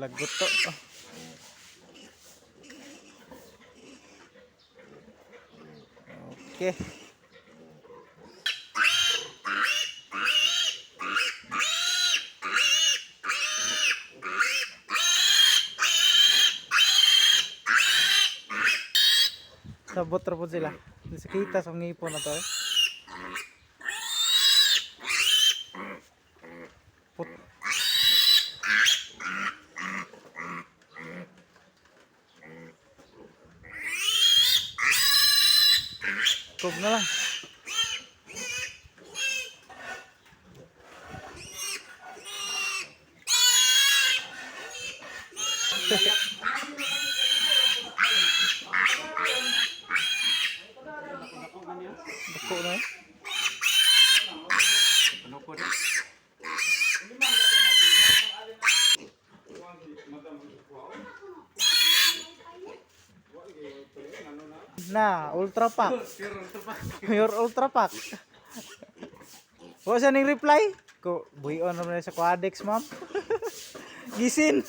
Lagot to. Okay. Sabot ra po sila. Kita sa ngipon na to eh. Put. Kog na lang. Dako na eh. Na, ultra pack. Pure ultra pack. Wa siya ning reply? Ko buhion naman sa Quadex, ma'am. Gisin.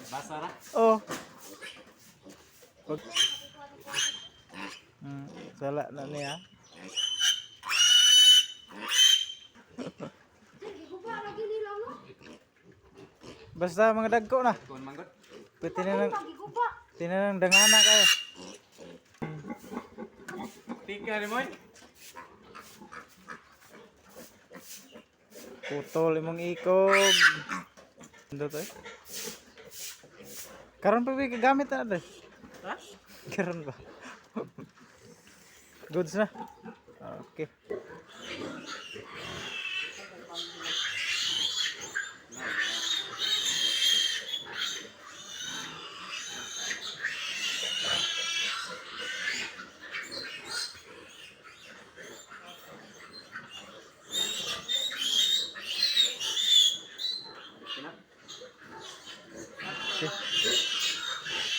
Basa ra. Oh. Sala na niya. Basta mga dagko na. Kon manggot. Tinanang dangana kayo. Tika ni moy. Putol imong ikog. Ando to eh. Karon pa ba gamit na to? Ha? Karon ba? Goods na. Okay.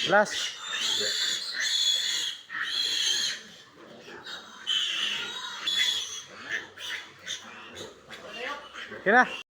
Last. Kena.